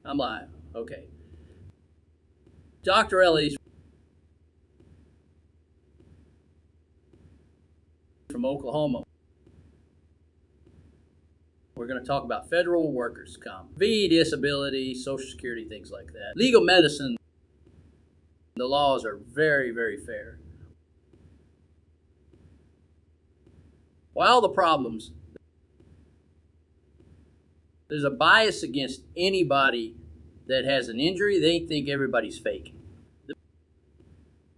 I'm like, okay. Dr. Ellis from Oklahoma. We're going to talk about federal workers' comp, VE disability, Social Security, things like that. Legal medicine, the laws are very, very fair. While the problems, there's a bias against anybody that has an injury. They think everybody's fake. The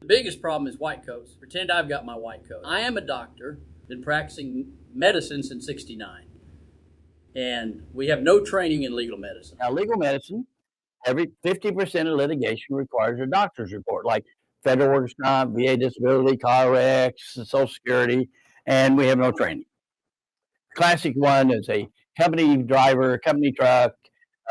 biggest problem is white coats. Pretend I've got my white coat. I am a doctor, been practicing medicine since '69, and we have no training in legal medicine. Now, legal medicine, every 50% of litigation requires a doctor's report, like federal workers' comp, VA disability, car wrecks, Social Security, and we have no training. Classic one is a company driver, company truck,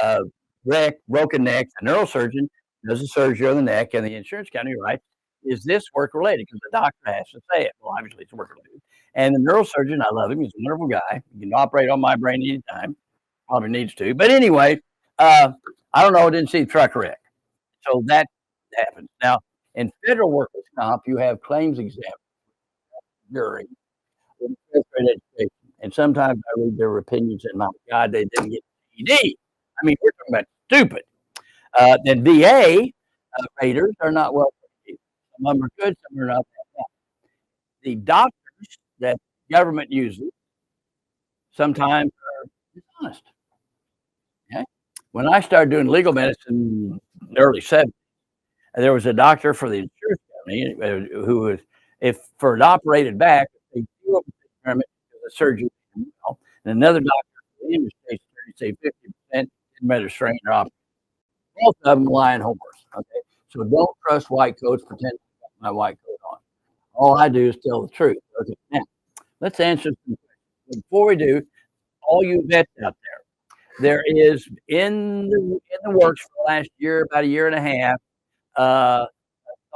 uh, wreck, broken neck. A neurosurgeon does a surgery on the neck, and the insurance company writes, "Is this work related?" Because the doctor has to say it. Well, obviously, it's work related. And the neurosurgeon, I love him. He's a wonderful guy. He can operate on my brain anytime. Probably needs to. But anyway, I don't know. I didn't see the truck wreck. So that happens. Now, in federal workers' comp, you have claims exempt jury with fifth grade education. And sometimes I read their opinions and my God, they didn't get GED. I mean, we're talking about stupid. Then VA raters are not well educated. Some of them are good, some are not that bad. The doctors that government uses sometimes are dishonest. Okay? When I started doing legal medicine in the early 70s, there was a doctor for the insurance company who was, if for an operated back, they do a surgery, and another doctor for the industry say 50% didn't matter strain or operate. Both of them lying homers. Okay, so don't trust white coats. Pretend I got my white coat on. All I do is tell the truth. Okay, now let's answer some questions. Before we do, all you vets out there is in the works for the last year, about a year and a half, uh,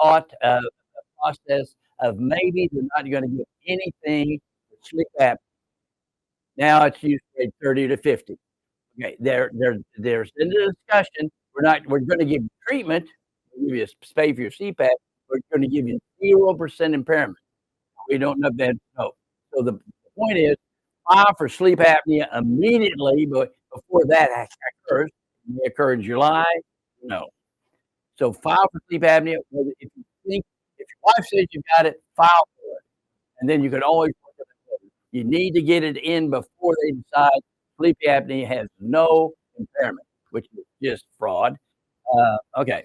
thought a process of maybe they're not going to give anything for sleep apnea. Now it's usually 30 to 50. Okay, there's in the discussion. We're going to give you treatment, we'll give you a spay for your CPAP. We're going to give you 0% impairment. We don't know that. No. So the point is, file for sleep apnea immediately, but before that occurs, it may occur in July. No. So file for sleep apnea. If you think if your wife says you got it, file for it, and then you can always look at it. You need to get it in before they decide sleep apnea has no impairment, which is just fraud. Okay,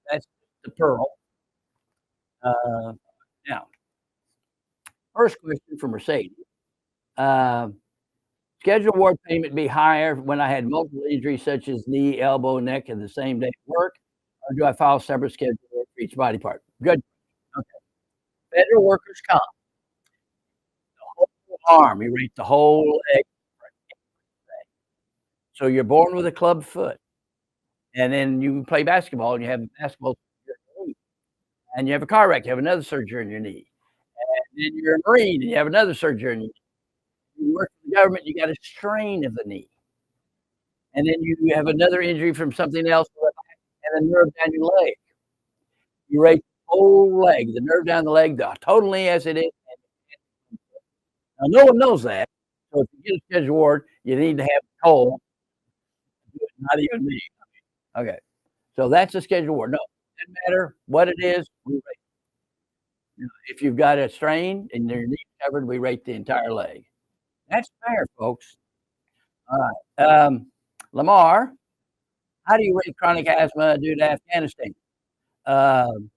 that's the pearl. Uh, Now, first question from Mercedes. Uh, Scheduled award payment be higher when I had multiple injuries such as knee, elbow, neck in the same day at work, or do I file separate schedule for each body part? Good. Okay. Federal workers' comp, the whole arm, you rate the whole leg. So you're born with a club foot, and then you play basketball, and you have a basketball surgery in your knee, and you have a car wreck, you have another surgery in your knee, and then you're a Marine, and you have another surgery in your knee. You work for the government, you got a strain of the knee, and then you have another injury from something else, and a nerve down your leg. You rate the whole leg, the nerve down the leg, totally as it is. Now, no one knows that. So if you get a scheduled award, you need to have a toll. Not even me. Okay. So that's a scheduled award. No, it doesn't matter what it is, we rate. If you've got a strain and your knee covered, we rate the entire leg. That's fair, folks. All right. Lamar, how do you rate chronic asthma due to Afghanistan? Um,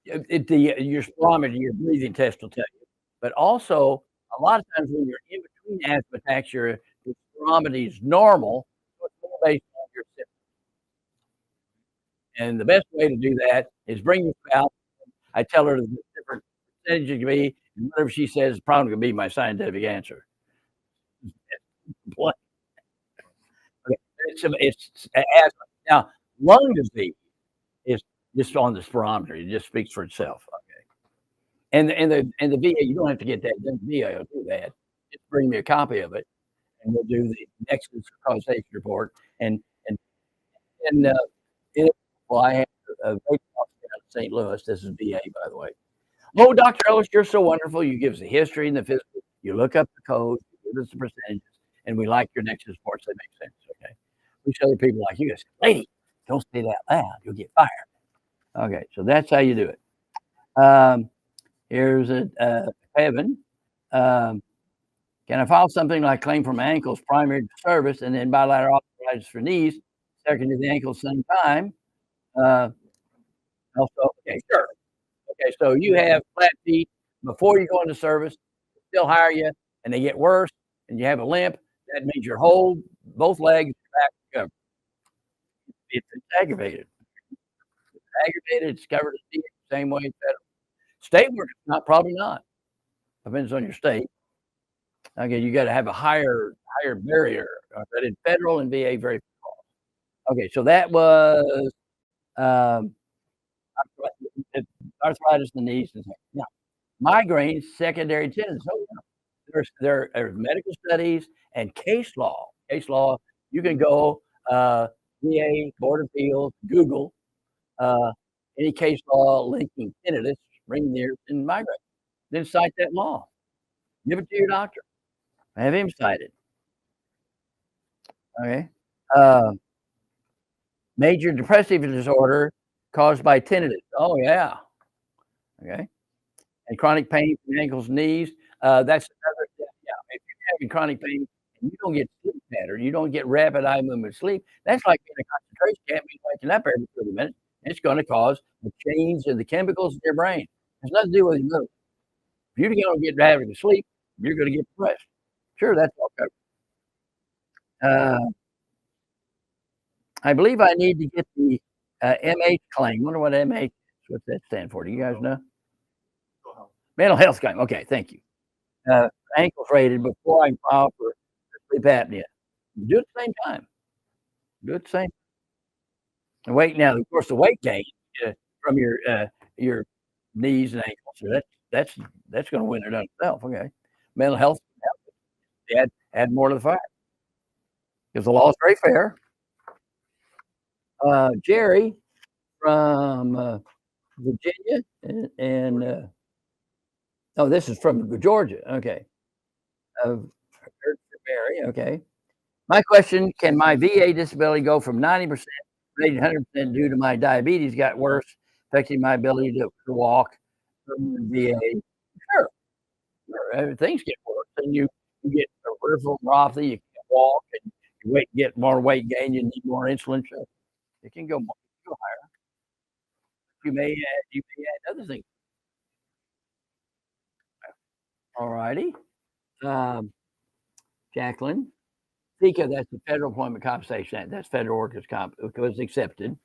your spirometer, your breathing test will tell you. But also, a lot of times when you're in between asthma attacks, your spirometer is normal, so it's more based on your symptoms. And the best way to do that is bring your spouse. I tell her the different percentage it can be, and whatever she says is probably going to be my scientific answer. Okay. It's asthma. Now, lung disease is just on the spirometer. It just speaks for itself. Okay. And the VA, you don't have to get that. The VA will do that. Just bring me a copy of it, and we'll do the nexus causation report. And And well, I had a great boss down in St. Louis. This is VA, by the way. Oh, Dr. Ellis, you're so wonderful. You give us the history and the physical. You look up the code, you give us the percentages, and we like your nexus reports. They make sense. Okay. We show other people like you guys, lady, don't say that loud. You'll get fired. Okay. So that's how you do it. Here's Evan. Can I file something like claim for my ankles primary service and then bilateral arthritis for knees, second to the ankles same time? Also, okay, sure. Okay, so you have flat feet before you go into service, still hire you, and they get worse, and you have a limp. That means your whole both legs back covered. It's aggravated. It's aggravated. It's covered the same way federal. State work, not probably not. Depends on your state. Okay, you got to have a higher barrier. But in federal and VA, very small. Okay, so that was arthritis in the knees. Now, migraines, secondary tendons. Oh, yeah. There are medical studies and case law. Case law, you can go VA, Board of Appeals, Google any case law linking tinnitus, ringing the ears, and migraine. Then cite that law. Give it to your doctor. Have him cite it. Okay. Major depressive disorder caused by tinnitus. Oh, yeah. Okay. And chronic pain from the ankles, knees. That's another thing. Yeah. If you're having chronic pain and you don't get sleep pattern, you don't get rapid eye movement sleep, that's like being in a concentration camp, being waking up every 30 minutes. It's going to cause a change in the chemicals in your brain. It has nothing to do with your mood. If you don't get having sleep, you're going to get depressed. Sure, that's all covered. I believe I need to get the MH claim. Wonder what MH is. What's that stand for? Do you guys know? Mental health claim. Okay, thank you. Ankles rated before I file for sleep apnea. Do it at the same time. Do it at the same. And weight now, of course, the weight gain from your knees and ankles. So that's going to win it on itself. Okay. Mental health. Add more to the fire because the law is very fair. Jerry from Virginia and oh, this is from Georgia. Okay. Mary. Okay. My question: can my VA disability go from 90% to 100% due to my diabetes got worse, affecting my ability to walk from the VA? Sure. Things get worse, and you get peripheral neuropathy. You can't walk, and you get more weight gain. You need more insulin. Sure. It can go higher. You may add other things. All righty. Jacqueline. FECA, that's the Federal Employment Compensation Act. That's Federal Workers' Comp. It was accepted.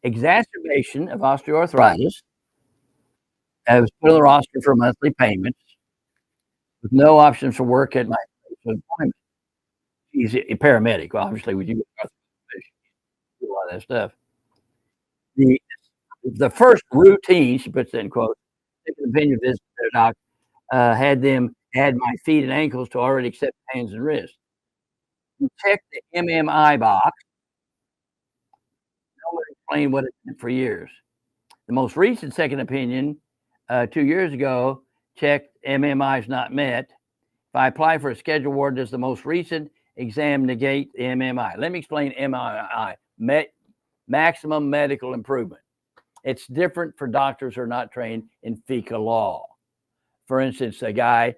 Exacerbation of osteoarthritis. I was put on the roster for monthly payments with no options for work at my place of employment. He's a paramedic. Well, obviously, with you, do a lot of that stuff. The first routine, she puts that in quotes, second opinion visit to their doctor, had them add my feet and ankles to already accept hands and wrists. You check the MMI box. No one explained what it meant for years. The most recent second opinion, 2 years ago, checked MMI is not met. If I apply for a schedule award, does the most recent exam negate the MMI? Let me explain MMI, maximum medical improvement. It's different for doctors who are not trained in FECA law. For instance, a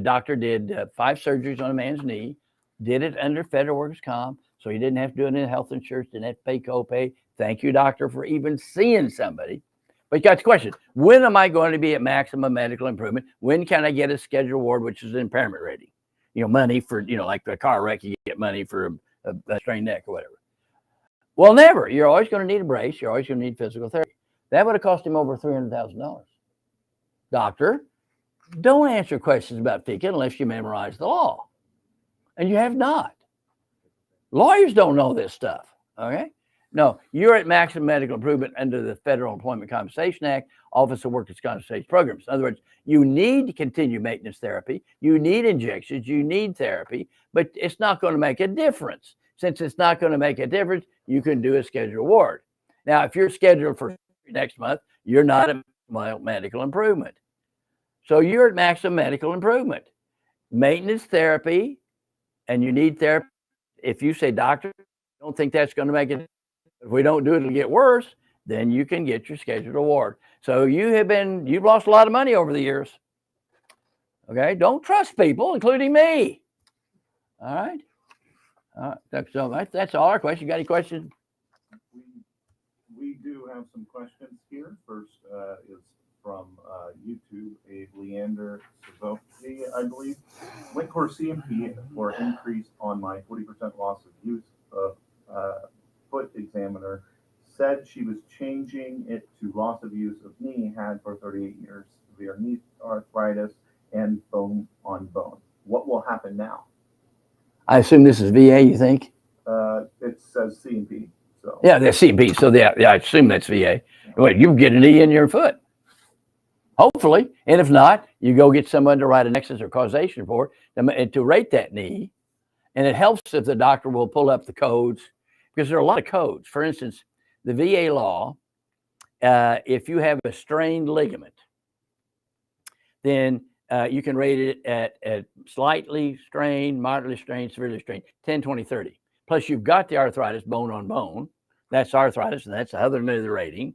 doctor did 5 surgeries on a man's knee, did it under federal workers' comp, so he didn't have to do it in health insurance, didn't have to pay copay. Thank you, doctor, for even seeing somebody. But you got the question, when am I going to be at maximum medical improvement? When can I get a schedule award, which is an impairment rating? Money for, like a car wreck, you get money for a strained neck or whatever. Well, never. You're always going to need a brace. You're always going to need physical therapy. That would have cost him over $300,000. Doctor, don't answer questions about FECA unless you memorize the law. And you have not. Lawyers don't know this stuff. Okay? No, you're at maximum medical improvement under the Federal Employment Compensation Act, Office of Workers' Compensation Programs. In other words, you need to continue maintenance therapy. You need injections. You need therapy, but it's not going to make a difference. Since it's not going to make a difference, you can do a scheduled award. Now, if you're scheduled for next month, you're not at medical improvement. So you're at maximum medical improvement. Maintenance therapy, and you need therapy. If you say, doctor, I don't think that's going to make it, if we don't do it, it'll get worse, then you can get your scheduled award. So you've lost a lot of money over the years. Okay, don't trust people, including me. All right. So that's all our questions. You got any questions? We do have some questions here. First is from YouTube, a Leander Savoki, I believe. Went for CMP for increase on my 40% loss of use of foot examiner. Said she was changing it to loss of use of knee, had for 38 years, severe knee arthritis and bone on bone. What will happen now? I assume this is VA, you think? It says CMP. So yeah, that's CMP. So yeah, I assume that's VA. Wait, you get a knee in your foot, hopefully, and if not, you go get someone to write a nexus or causation report and to rate that knee. And it helps if the doctor will pull up the codes, because there are a lot of codes. For instance, the VA law, if you have a strained ligament, then you can rate it at slightly strained, moderately strained, severely strained, 10, 20, 30. Plus, you've got the arthritis bone on bone. That's arthritis, and that's the other end of the rating.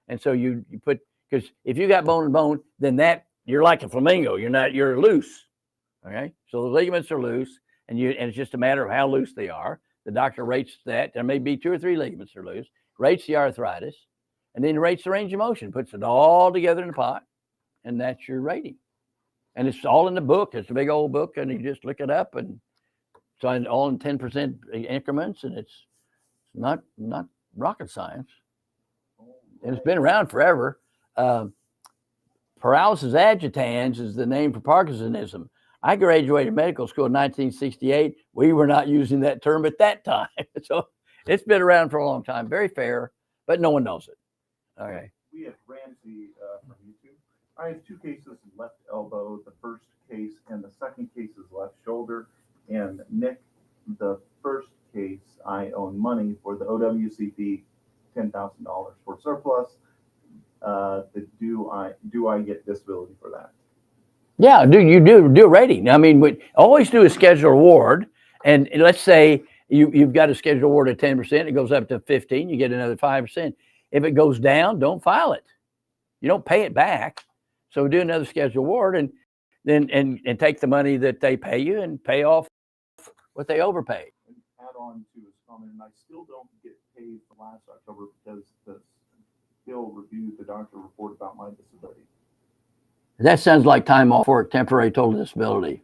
And so you put, because if you got bone on bone, then you're like a flamingo. You're loose. Okay, so the ligaments are loose, and it's just a matter of how loose they are. The doctor rates that. There may be 2 or 3 ligaments are loose, rates the arthritis, and then rates the range of motion, puts it all together in a pot, and that's your rating. And it's all in the book. It's a big old book, and you just look it up, and it's all in 10% increments, and it's not rocket science. And it's been around forever. Paralysis agitans is the name for Parkinsonism. I graduated medical school in 1968. We were not using that term at that time. So it's been around for a long time. Very fair, but no one knows it. Okay. We have Ramsey from YouTube. I have 2 cases, left elbow. The first case and the second case is left shoulder. And Nick, the first case, I own money for the OWCP, $10,000 for surplus. Do I get disability for that? Yeah, you do a rating. I mean, we always do a scheduled award, and let's say you've got a scheduled award at 10%, it goes up to 15, you get another 5%. If it goes down, don't file it. You don't pay it back. So do another scheduled award, and then and take the money that they pay you and pay off what they overpaid. And add on to his comment, and I still don't get paid for last October because the bill reviewed the doctor report about my disability. That sounds like time off work, temporary total disability.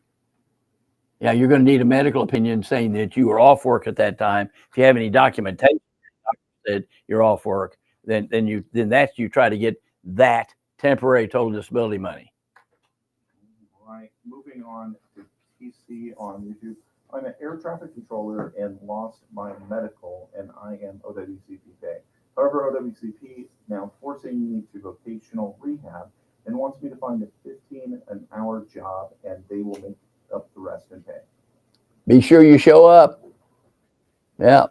Yeah, you're going to need a medical opinion saying that you were off work at that time. If you have any documentation that you're off work, then you try to get that temporary total disability money. Right. Moving on to TC on YouTube. I'm an air traffic controller and lost my medical, and I am OWCP pay. However, OWCP now forcing me to vocational rehab and wants me to find a 15 an hour job, and they will make up the rest in pay. Be sure you show up. Yeah.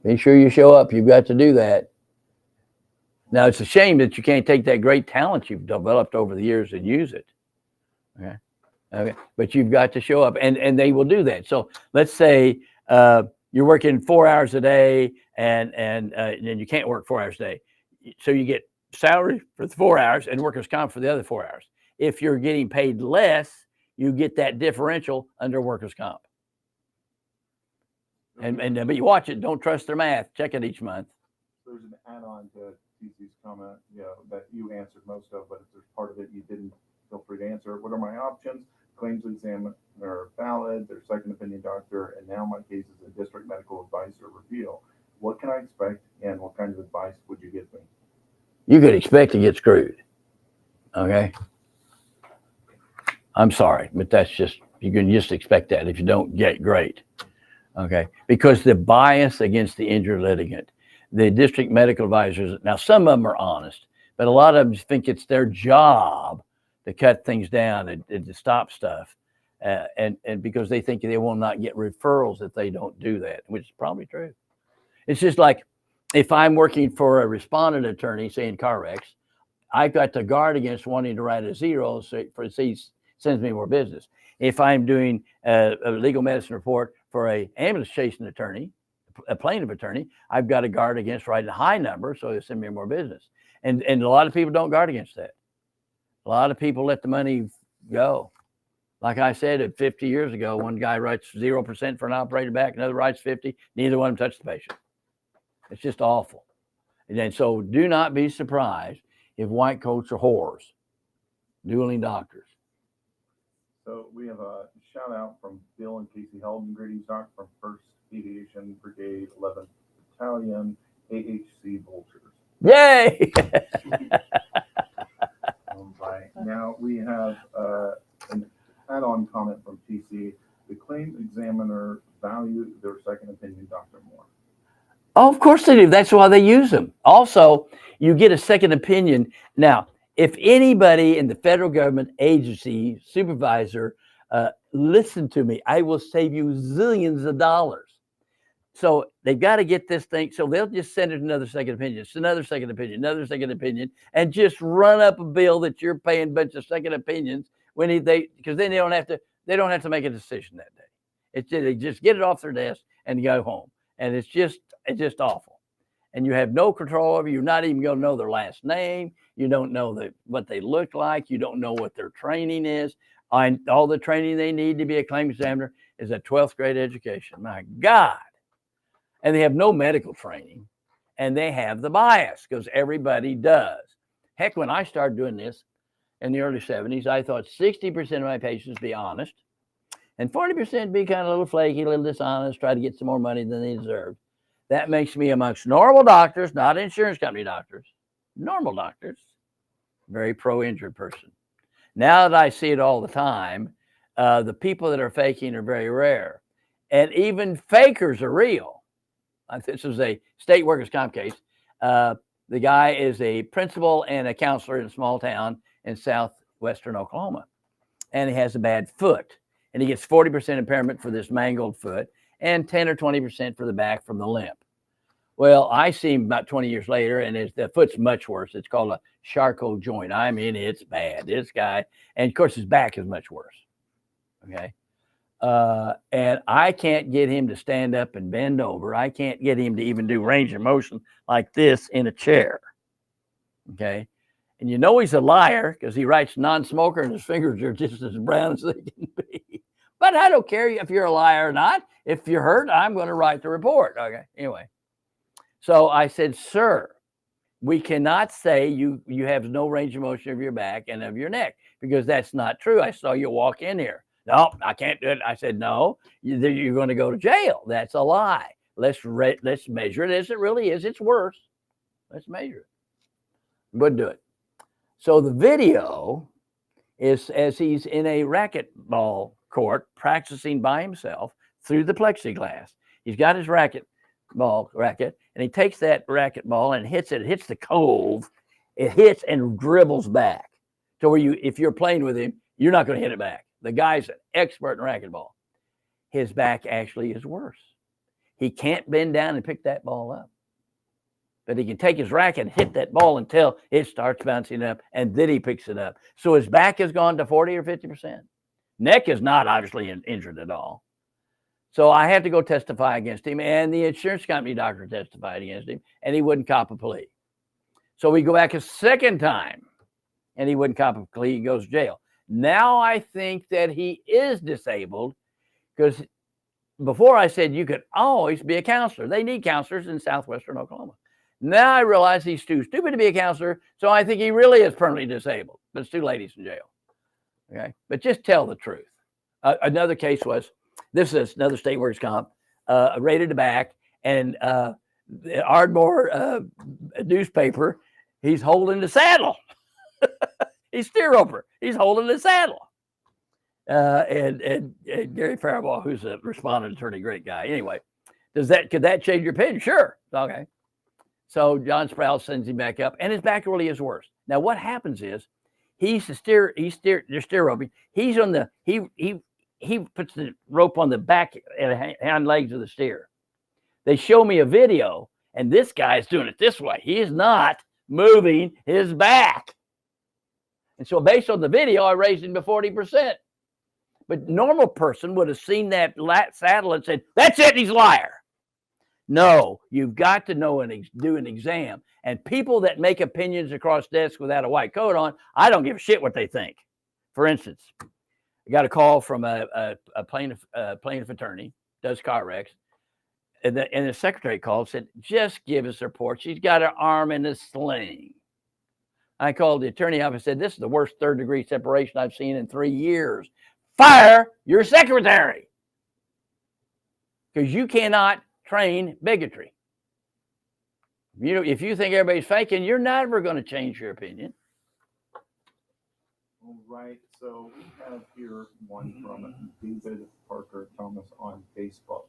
Be sure you show up. You've got to do that. Now, it's a shame that you can't take that great talent you've developed over the years and use it. Okay. But you've got to show up, and they will do that. So let's say you're working 4 hours a day, and you can't work 4 hours a day. So you get salary for the 4 hours and workers' comp for the other 4 hours. If you're getting paid less, you get that differential under workers' comp. But you watch it. Don't trust their math. Check it each month. There's an add-on to TC's comment, that you answered most of, but if there's part of it you didn't, feel free to answer. What are my options? Claims examiner valid, their second opinion doctor, and now my case is a district medical advice or reveal. What can I expect, and what kind of advice would you give me? You could expect to get screwed. Okay. I'm sorry, but you can just expect that. If you don't get great. Okay. Because the bias against the injured litigant, the district medical advisors, now some of them are honest, but a lot of them think it's their job to cut things down and to stop stuff. And because they think they will not get referrals if they don't do that, which is probably true. It's just like if I'm working for a respondent attorney, say in car wrecks, I've got to guard against wanting to write a zero so he sends me more business. If I'm doing a legal medicine report for a ambulance chasing attorney, a plaintiff attorney, I've got to guard against writing a high number so they send me more business. And a lot of people don't guard against that. A lot of people let the money go. Like I said, 50 years ago, one guy writes 0% for an operated back, another writes 50. Neither one of them touch the patient. It's just awful. And then, so do not be surprised if white coats are whores, dueling doctors. So we have a shout out from Bill and Casey Helden. Greetings, Doc, from 1st Aviation Brigade, 11th Battalion, AHC Vultures. Yay! Right. Now we have an add-on comment from TC. The claim examiner value their second opinion, Dr. Moore. Oh, of course they do. That's why they use them. Also, you get a second opinion. Now, if anybody in the federal government agency, supervisor, listen to me, I will save you zillions of dollars. So they've got to get this thing. So they'll just send it another second opinion, another second opinion, another second opinion, and just run up a bill that you're paying a bunch of second opinions when because then they don't have to make a decision that day. They just get it off their desk and go home. And it's just awful. And you have no control over. You're not even going to know their last name. You don't know what they look like. You don't know what their training is. And all the training they need to be a claim examiner is a 12th grade education. My God. And they have no medical training. And they have the bias because everybody does. Heck, when I started doing this in the early 70s, I thought 60% of my patients be honest. And 40% be kind of a little flaky, a little dishonest, try to get some more money than they deserve. That makes me amongst normal doctors, not insurance company doctors, normal doctors, very pro-injured person. Now that I see it all the time, the people that are faking are very rare. And even fakers are real. This is a state workers' comp case. The guy is a principal and a counselor in a small town in southwestern Oklahoma. And he has a bad foot. And he gets 40% impairment for this mangled foot and 10 or 20% for the back from the limp. Well, I see him about 20 years later, and the foot's much worse. It's called a Charcot joint. I mean, it's bad. This guy, and of course, his back is much worse. Okay. And I can't get him to stand up and bend over. I can't get him to even do range of motion like this in a chair. Okay. And you know he's a liar because he writes non-smoker and his fingers are just as brown as they can be. But I don't care if you're a liar or not. If you're hurt, I'm going to write the report. Okay. Anyway. So I said, sir, we cannot say you have no range of motion of your back and of your neck because that's not true. I saw you walk in here. No, I can't do it. I said, no, you're going to go to jail. That's a lie. Let's measure it as it really is. It's worse. Let's measure it. Wouldn't do it. So the video is as he's in a racquetball court practicing by himself through the plexiglass. He's got his racket, and he takes that racquetball and hits it. It hits the cove. It hits and dribbles back to where if you're playing with him, you're not going to hit it back. The guy's an expert in racquetball. His back actually is worse. He can't bend down and pick that ball up. But he can take his racket and hit that ball until it starts bouncing up, and then he picks it up. So his back has gone to 40 or 50%. Neck is not obviously injured at all. So I had to go testify against him, and the insurance company doctor testified against him, and he wouldn't cop a plea. So we go back a second time, and he wouldn't cop a plea. He goes to jail. Now I think that he is disabled because before I said you could always be a counselor. They need counselors in southwestern Oklahoma. Now I realize he's too stupid to be a counselor, so I think he really is permanently disabled. But it's too late, he's in jail. Okay, but just tell the truth. Another case was, this is another state workers' comp, raided the back, and the Ardmore newspaper, he's holding the saddle. He's steer roper. He's holding the saddle. And Gary Faribault, who's a respondent attorney, great guy. Anyway, could that change your opinion? Sure. Okay. So John Sproul sends him back up, and his back really is worse. Now, what happens is they're steer roping. He's on he puts the rope on the back and hind legs of the steer. They show me a video, and this guy's doing it this way. He is not moving his back. And so based on the video, I raised him to 40%. But normal person would have seen that saddle and said, that's it, he's a liar. No, you've got to know and do an exam. And people that make opinions across desks without a white coat on, I don't give a shit what they think. For instance, I got a call from a plaintiff attorney, does car wrecks. And the secretary called and said, just give us a report. She's got her arm in a sling. I called the attorney up and said, this is the worst third-degree separation I've seen in 3 years. Fire your secretary. Because you cannot train bigotry. If you think everybody's faking, you're never going to change your opinion. All right. So we have here one from David Parker Thomas on Facebook.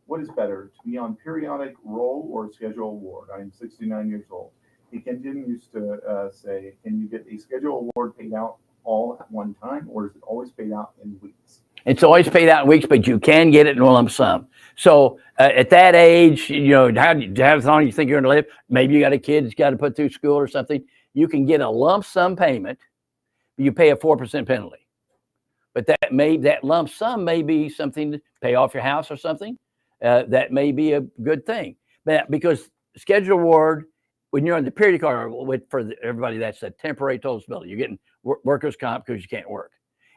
What is better, to be on periodic roll or schedule award? I'm 69 years old. He continues to say, can you get a schedule award paid out all at one time, or is it always paid out in weeks? It's always paid out in weeks, but you can get it in a lump sum. So at that age, how long you think you're going to live? Maybe you got a kid that's got to put through school or something. You can get a lump sum payment, but you pay a 4% penalty. But that lump sum may be something to pay off your house or something. That may be a good thing. But because schedule award, when you're on the periodic card, for everybody, that's a temporary total disability. You're getting workers' comp because you can't work.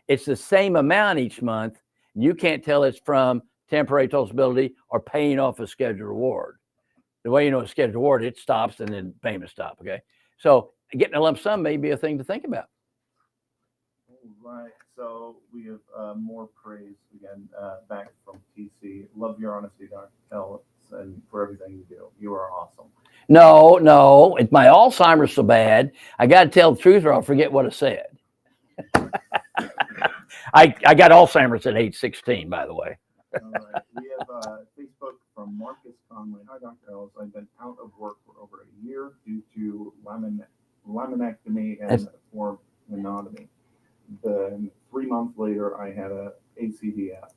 It's the same amount each month. You can't tell it's from temporary total disability or paying off a scheduled award. The way you know a scheduled award, it stops and then payments stop. Okay, so getting a lump sum may be a thing to think about. All right. So we have more praise again back from TC. Love your honesty, Dr. Ellis, and for everything you do. You are awesome. No, it's my Alzheimer's so bad. I got to tell the truth or I'll forget what I said. I got Alzheimer's at age 16, by the way. All right. We have Facebook from Marcus Conway. Hi, Dr. Ellis. I've been out of work for over a year due to laminectomy and forminotomy. Then 3 months later, I had a ACDF.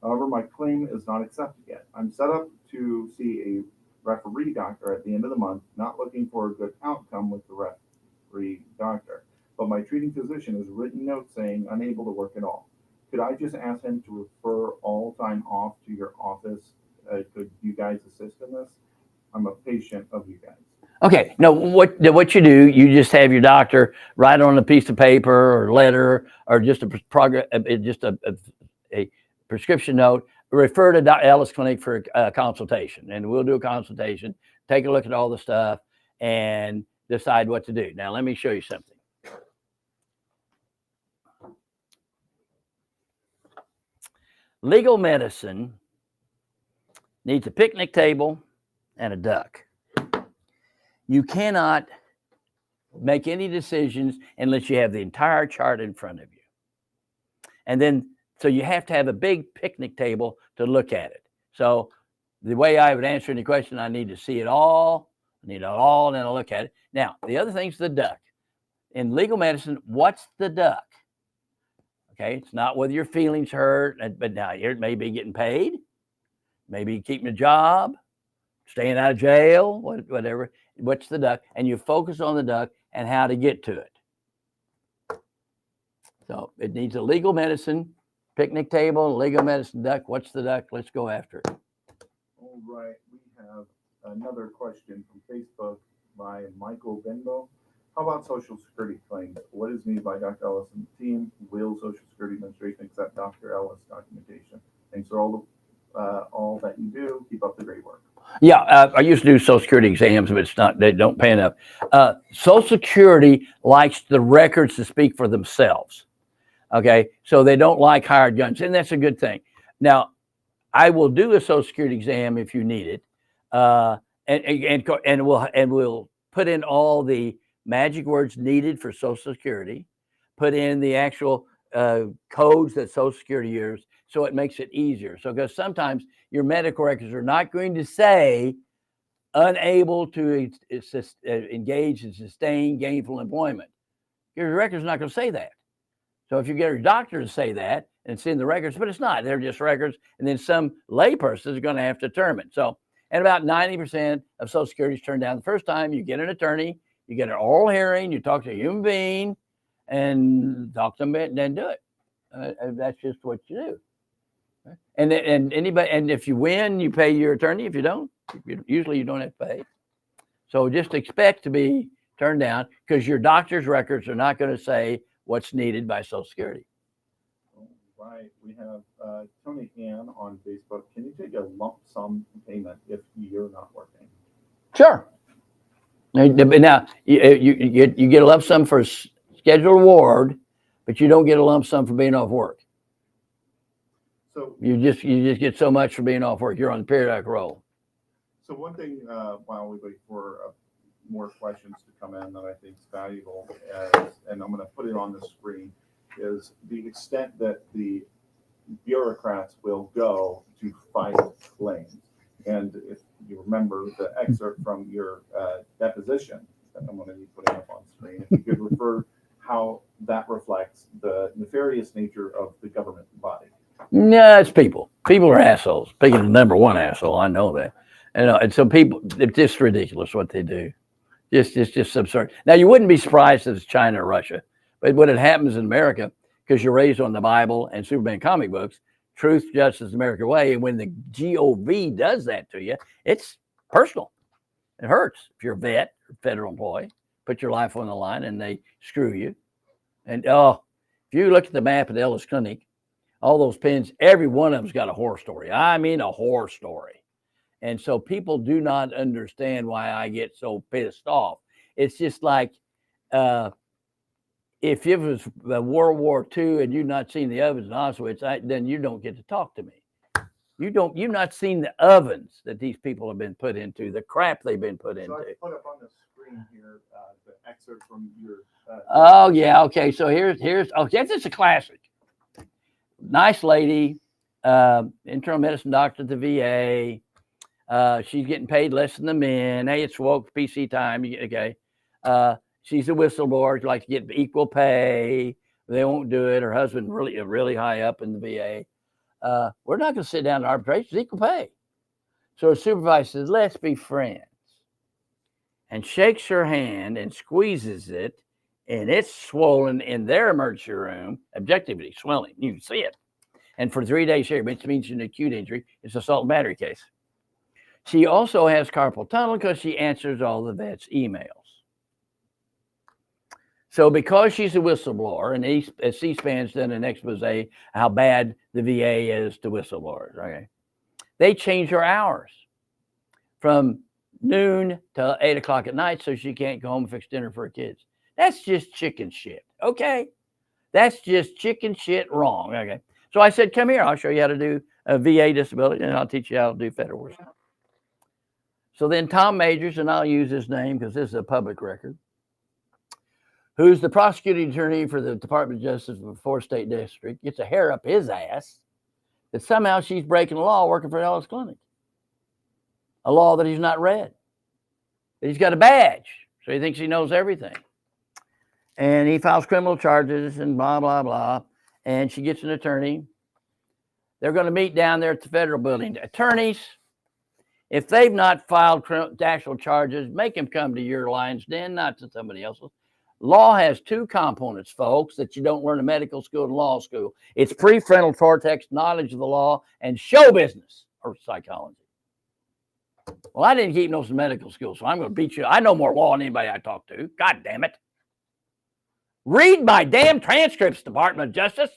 However, my claim is not accepted yet. I'm set up to see a referee doctor at the end of the month, not looking for a good outcome with the referee doctor. But my treating physician has written notes saying unable to work at all. Could I just ask him to refer all time off to your office? Could you guys assist in this? I'm a patient of you guys. Okay, no, what you do, you just have your doctor write on a piece of paper or letter or just a prescription note, refer to Dr. Ellis Clinic for a consultation, and we'll do a consultation, take a look at all the stuff, and decide what to do. Now, let me show you something. Legal medicine needs a picnic table and a duck. You cannot make any decisions unless you have the entire chart in front of you. And then, so you have to have a big picnic table to look at it. So the way I would answer any question, I need to see it all, and then I'll look at it. Now, the other thing's the duck. In legal medicine, what's the duck? Okay, it's not whether your feelings hurt, but now you're maybe getting paid, maybe keeping a job, staying out of jail, whatever. What's the duck? And you focus on the duck and how to get to it. So it needs a legal medicine picnic table, legal medicine duck. What's the duck? Let's go after it. All right. We have another question from Facebook by Michael Benbow. How about Social Security claims? What is needed by Dr. Ellis and the team? Will Social Security Administration accept Dr. Ellis documentation? Thanks for all that you do. Keep up the great work. Yeah, I used to do Social Security exams, but they don't pay enough. Social Security likes the records to speak for themselves. Okay, so they don't like hired guns, and that's a good thing. Now, I will do a Social Security exam if you need it, and we'll put in all the magic words needed for Social Security, put in the actual codes that Social Security uses, so it makes it easier. So, because sometimes your medical records are not going to say unable to engage in sustained gainful employment. Your record's not going to say that. So if you get your doctor to say that and it's in the records, but it's not, they're just records, and then some layperson is going to have to determine. So And about 90% of Social Security is turned down the first time. You get an attorney, you get an oral hearing, you talk to a human being, and talk to them, and then do it. That's just what you do. And anybody, and if you win, you pay your attorney. If you don't, usually you don't have to pay. So just expect to be turned down, because your doctor's records are not going to say what's needed by Social Security. Right. We have Tony Ann on Facebook. Can you take a lump sum payment if you're not working? Sure. Now you get a lump sum for scheduled award, but you don't get a lump sum for being off work. So you just get so much for being off work. You're on the periodic roll. So one thing, while we wait for more questions to come in that I think is valuable, and I'm going to put it on the screen, is the extent that the bureaucrats will go to file claims. And if you remember the excerpt from your deposition that I'm going to be putting up on screen, if you could refer how that reflects the nefarious nature of the government body. No, it's people. People are assholes. Picking the number one asshole, I know that. And so people, it's just ridiculous what they do. Just absurd. Now, you wouldn't be surprised if it's China or Russia, but when it happens in America, because you're raised on the Bible and Superman comic books, truth, justice, American way, and when the GOV does that to you, it's personal. It hurts. If you're a vet or federal employee, put your life on the line and they screw you. And if you look at the map at Ellis Clinic, all those pins, every one of them's got a horror story. I mean, a horror story. And so people do not understand why I get so pissed off. It's just like if it was World War II and you've not seen the ovens in Auschwitz, then you don't get to talk to me. You've not seen the ovens that these people have been put into, the crap they've been put into. So I put up on the screen here the excerpt from your. Oh yeah, okay. So here's this is a classic. Nice lady, internal medicine doctor at the VA. She's getting paid less than the men. Hey, it's woke PC time. Okay. She's a whistleblower. She'd like to get equal pay. They won't do it. Her husband really high up in the VA. We're not going to sit down in arbitration. It's equal pay. So her supervisor says, let's be friends. And shakes her hand and squeezes it. And it's swollen in their emergency room, objectively swelling. You can see it. And for 3 days here, which means an acute injury, it's an assault and battery case. She also has carpal tunnel because she answers all the vet's emails. So because she's a whistleblower, and C-SPAN's done an expose how bad the VA is to whistleblowers, okay? They change her hours from noon to 8 o'clock at night so she can't go home and fix dinner for her kids. That's just chicken shit, okay? That's just chicken shit wrong, okay? So I said, come here, I'll show you how to do a VA disability, and I'll teach you how to do federal work. So then Tom Majors, and I'll use his name because this is a public record, who's the prosecuting attorney for the Department of Justice of the 4th State District, gets a hair up his ass that somehow she's breaking the law working for Ellis Clinic. A law that he's not read. That he's got a badge, so he thinks he knows everything. And he files criminal charges and blah, blah, blah. And she gets an attorney. They're going to meet down there at the federal building. Attorneys, if they've not filed actual charges, make them come to your lion's den, not to somebody else's. Law has two components, folks, that you don't learn in medical school and law school. It's prefrontal cortex, knowledge of the law, and show business or psychology. Well, I didn't keep those in medical school, so I'm going to beat you. I know more law than anybody I talk to. God damn it. Read my damn transcripts, Department of Justice.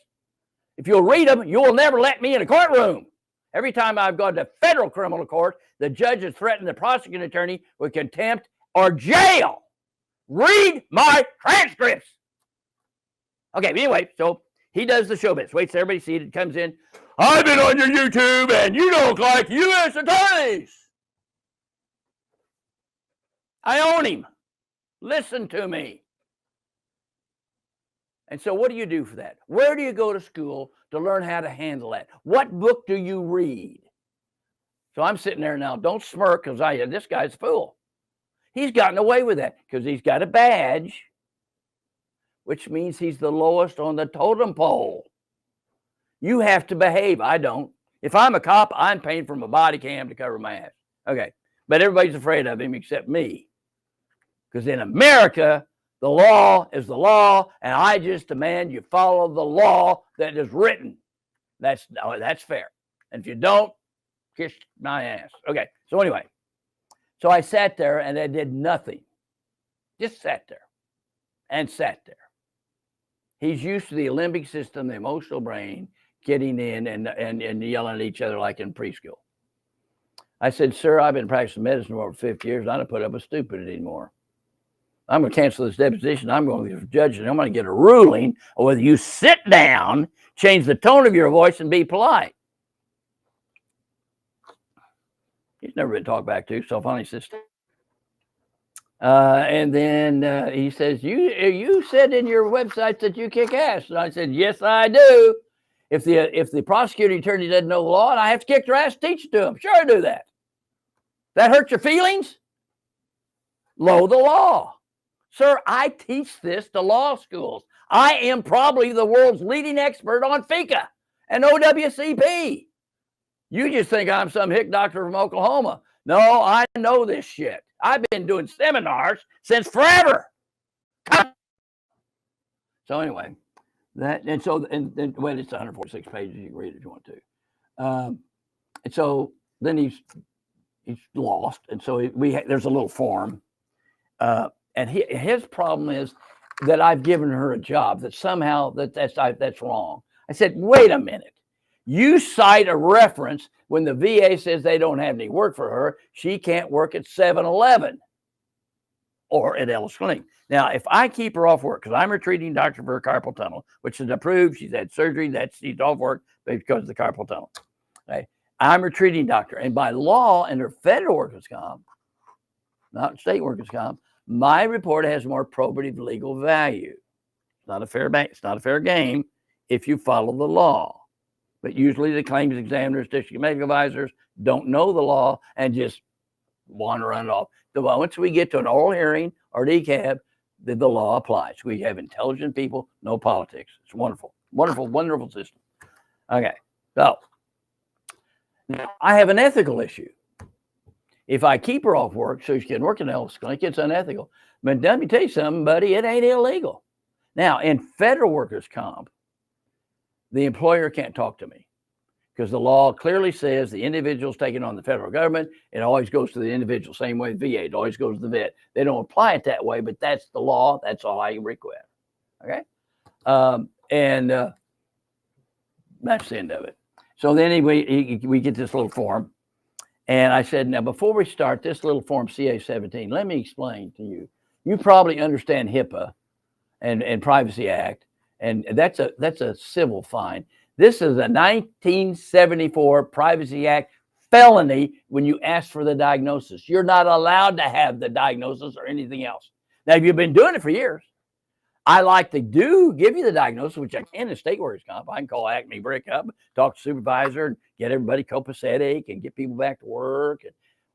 If you'll read them, you will never let me in a courtroom. Every time I've gone to federal criminal court, the judge has threatened the prosecuting attorney with contempt or jail. Read my transcripts. Okay, anyway, so he does the show bits. Waits everybody seated, comes in. I've been on your YouTube and you don't look like U.S. attorneys. I own him. Listen to me. And so what do you do for that? Where do you go to school to learn how to handle that? What book do you read? So I'm sitting there now. Don't smirk because this guy's a fool. He's gotten away with that because he's got a badge, which means he's the lowest on the totem pole. You have to behave. I don't. If I'm a cop, I'm paying for my body cam to cover my ass. Okay. But everybody's afraid of him except me. Because in America, the law is the law, and I just demand you follow the law that is written. That's fair. And if you don't, kiss my ass. Okay. So anyway, so I sat there and I did nothing. Just sat there and sat there. He's used to the limbic system, the emotional brain, getting in and yelling at each other like in preschool. I said, sir, I've been practicing medicine for over 50 years. I don't put up with stupidity anymore. I'm going to cancel this deposition. I'm going to be a judge, and I'm going to get a ruling on whether you sit down, change the tone of your voice, and be polite. He's never been talked back to, so finally sits down. And then he says, you said in your website that you kick ass. And I said, yes, I do. If the prosecuting attorney doesn't know the law and I have to kick their ass, teach it to them. Sure, I do that. That hurt your feelings? Know the law. Sir, I teach this to law schools. I am probably the world's leading expert on FICA and OWCP. You just think I'm some hick doctor from Oklahoma. No, I know this shit. I've been doing seminars since forever. So anyway, well, it's 146 pages. You can read it if you want to. And so then he's lost, and so there's a little form, and his problem is that I've given her a job that somehow that's wrong. I said, wait a minute. You cite a reference when the VA says they don't have any work for her. She can't work at 7-Eleven or at Ellis Clinic. Now, if I keep her off work, because I'm a treating doctor for her carpal tunnel, which is approved, she's had surgery, she's off work because of the carpal tunnel. Okay? I'm a treating doctor. And by law, under federal workers' comp, not state workers' comp, my report has more probative legal value. It's not a fair game if you follow the law. But usually the claims examiners, district medical advisors don't know the law and just want to run it off. So once we get to an oral hearing or DCAB, the law applies. We have intelligent people, no politics. It's wonderful, wonderful, wonderful system. Okay, so now I have an ethical issue. If I keep her off work so she can work in Ellis Clinic, it's unethical. But let me tell you something, buddy, it ain't illegal. Now, in federal workers' comp, the employer can't talk to me because the law clearly says the individual's taken on the federal government. It always goes to the individual, same way the VA. It always goes to the vet. They don't apply it that way, but that's the law. That's all I request. Okay? That's the end of it. So then anyway, we get this little form. And I said, now, before we start this little form CA-17, let me explain to you. You probably understand HIPAA and Privacy Act. And that's a civil fine. This is a 1974 Privacy Act felony when you ask for the diagnosis. You're not allowed to have the diagnosis or anything else. Now, if you've been doing it for years, I like to give you the diagnosis, which I can in state workers' comp. I can call Acme Brick up, talk to supervisor, and get everybody copacetic and get people back to work.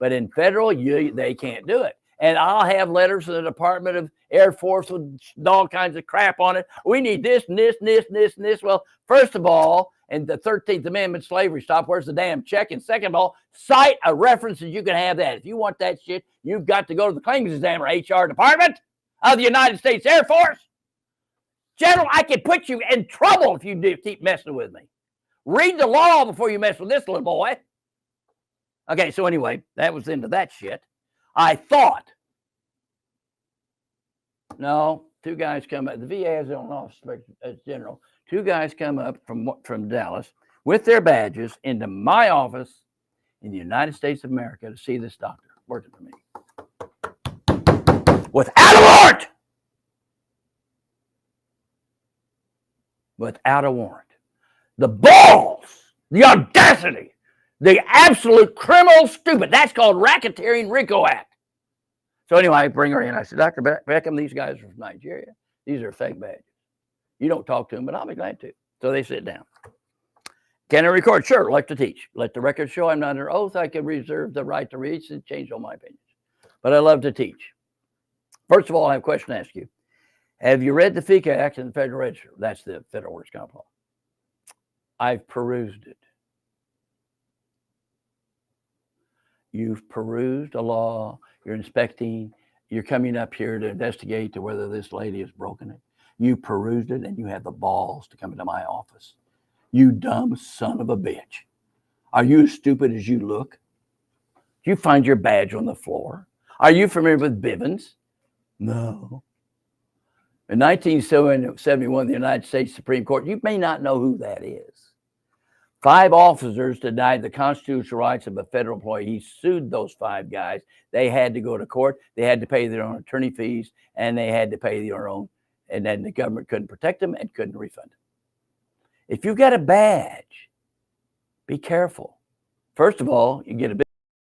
But in federal, they can't do it. And I'll have letters to the Department of Air Force with all kinds of crap on it. We need this and this and this and this and this. Well, first of all, in the 13th Amendment slavery stop, where's the damn check? And second of all, cite a reference that you can have that. If you want that shit, you've got to go to the claims examiner HR department of the United States Air Force. General, I can put you in trouble if you keep messing with me. Read the law before you mess with this little boy. Okay, so anyway, that was into that shit. I thought, no, two guys come up. The VA has their own office as general. Two guys come up from Dallas with their badges into my office in the United States of America to see this doctor working for me. Without a warrant! Without a warrant. The balls, the audacity, the absolute criminal stupid. That's called racketeering RICO Act. So anyway, I bring her in. I said, Dr. Beckham, these guys are from Nigeria. These are fake badges. You don't talk to them, but I'll be glad to. So they sit down. Can I record? Sure, like to teach. Let the record show I'm not under oath. I can reserve the right to read and change all my opinions. But I love to teach. First of all, I have a question to ask you. Have you read the FICA Act in the Federal Register? That's the Federal Workers' Comp Law. I've perused it. You've perused a law, you're inspecting, you're coming up here to investigate to whether this lady has broken it. You perused it and you have the balls to come into my office. You dumb son of a bitch. Are you as stupid as you look? Do you find your badge on the floor? Are you familiar with Bivens? No. In 1971, the United States Supreme Court, you may not know who that is. 5 officers denied the constitutional rights of a federal employee. He sued those 5 guys. They had to go to court. They had to pay their own attorney fees, and they had to pay their own, and then the government couldn't protect them and couldn't refund them. If you got a badge, be careful. First of all, you get a